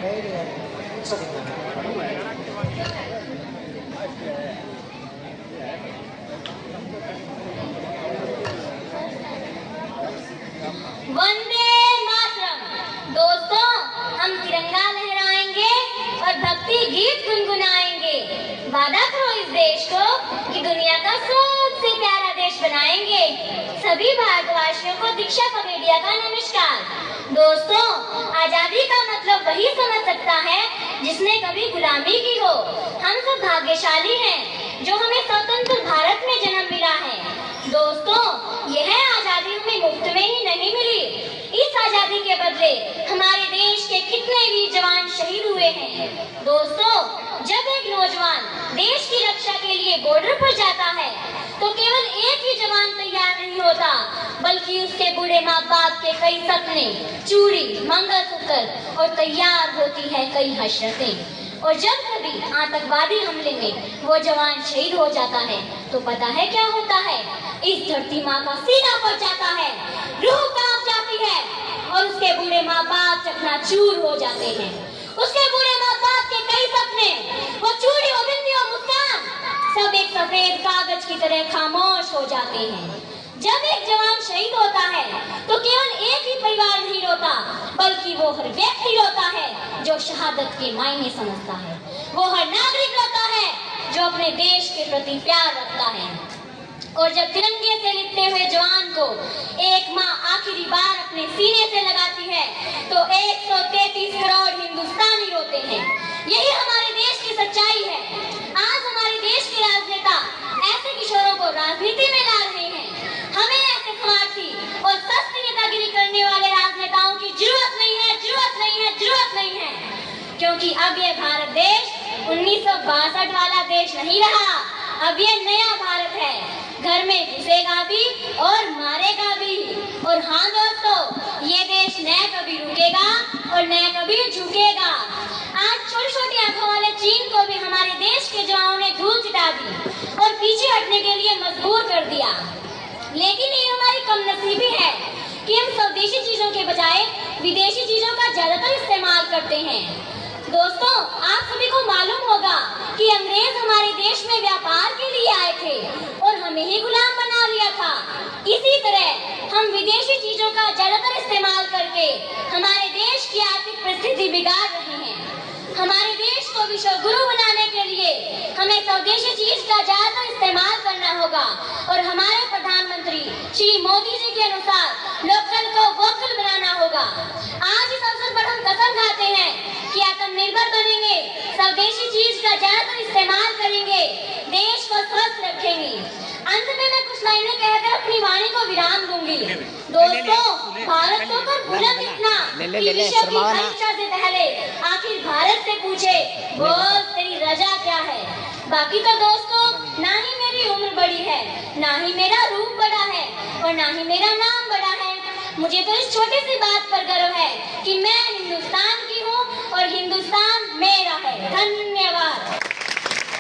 वंदे मातरम। दोस्तों, हम तिरंगा लहराएंगे और भक्ति गीत गुनगुनाएंगे। वादा करो इस देश को कि दुनिया का सबसे प्यारा देश बनाएंगे। सभी भारतवासियों को दीक्षा पगेड़िया का नमस्कार। दोस्तों, आजादी का मतलब वही समझ सकता है जिसने कभी गुलामी की हो। हम सब भाग्यशाली हैं जो हमें स्वतंत्र भारत में जन्म मिला है। दोस्तों, यह आजादी हमें मुफ्त में ही नहीं मिली। इस आजादी के बदले हमारे देश के कितने वीर जवान शहीद हुए हैं। दोस्तों, जब एक नौजवान देश की रक्षा के लिए बॉर्डर पर जाता है तो केवल एक ही जवान तैयार नहीं होता, बल्कि उसके बूढ़े माँ बाप के कई सपने, चूड़ी, मंगलसूत्र और तैयार होती है कई हसरतें। और जब कभी आतंकवादी हमले में वो जवान शहीद हो जाता है तो पता है क्या होता है? इस धरती माँ का सीना फट जाता है, रूह कांप जाती है और उसके बूढ़े माँ बाप चकनाचूर हो जाते हैं। उसके बूढ़े माँ बाप के कई सपने, वो चूड़ी, वो बिंदी, वो मुस्कान, सब एक सफेद कागज की तरह खामोश हो जाते हैं। जब एक जवान शहीद होता है तो केवल एक ही परिवार नहीं रोता, बल्कि वो हर व्यक्ति रोता है जो शहादत के मायने समझता है। वो हर नागरिक रोता है जो अपने देश के प्रति प्यार रखता है। और जब तिरंगे से लिपटे हुए जवान को एक माँ आखिरी बार अपने सीने से लगाती है तो 133 करोड़ हिंदुस्तानी रोते हैं। यही हमारे देश की सच्चाई है। आज हमारे देश के राजनेता ऐसे किशोरों को राजनीति में ला रहे हैं। हमें ऐसे स्वार्थी और सस्ती नेतागिरी करने वाले राजनेताओं की जरूरत नहीं है, जरूरत नहीं है, जरूरत नहीं है। क्योंकि अब ये भारत देश 1962 वाला देश नहीं रहा। अब ये नया भारत है। घर में घुसेगा भी और मारेगा भी। और हाँ दोस्तों, ये देश न कभी रुकेगा और न कभी झुकेगा। आज छोटी छोटी आंखों वाले चीन को भी हमारे देश के जवानों ने धूल चिटा दी और पीछे हटने के लिए मजबूर कर दिया। लेकिन ये हमारी कमनसीबी है कि हम स्वदेशी चीजों के बजाय विदेशी चीजों का ज्यादातर इस्तेमाल करते हैं। दोस्तों, आप सभी को मालूम होगा कि अंग्रेज हमारे देश में व्यापार के लिए आए थे और हमें ही गुलाम बना लिया था। इसी तरह हम विदेशी चीजों का ज्यादातर इस्तेमाल करके हमारे देश की आर्थिक परिस्थिति बिगाड़ रहे हैं। हमारे देश को विश्व गुरु बनाने के लिए हमें स्वदेशी चीज का ज्यादातर इस्तेमाल करना होगा और हमारे प्रधानमंत्री श्री मोदी जी के अनुसार लोकल को वोकल बनाना होगा। आज इस अवसर पर हम कसम खाते हैं कि आत्मनिर्भर बनेंगे, स्वदेशी चीज का ज्यादातर इस्तेमाल करेंगे, देश को स्वस्थ रखेंगे। अंत में मैं कुछ लाइनें कहकर अपनी वाणी को विराम दूंगी। दोस्तों, भारत को कर बुलंद इतना कि विश्व की परीक्षा से पहले आखिर भारत से पूछे, बोल तेरी रजा क्या है। बाकी तो दोस्तों, ना ही मेरी उम्र बड़ी है, ना ही मेरा रूप बड़ा है और ना ही मेरा नाम बड़ा है। मुझे तो इस छोटी सी बात पर गर्व है कि मैं हिंदुस्तान की हूँ और हिंदुस्तान मेरा है। धन्यवाद।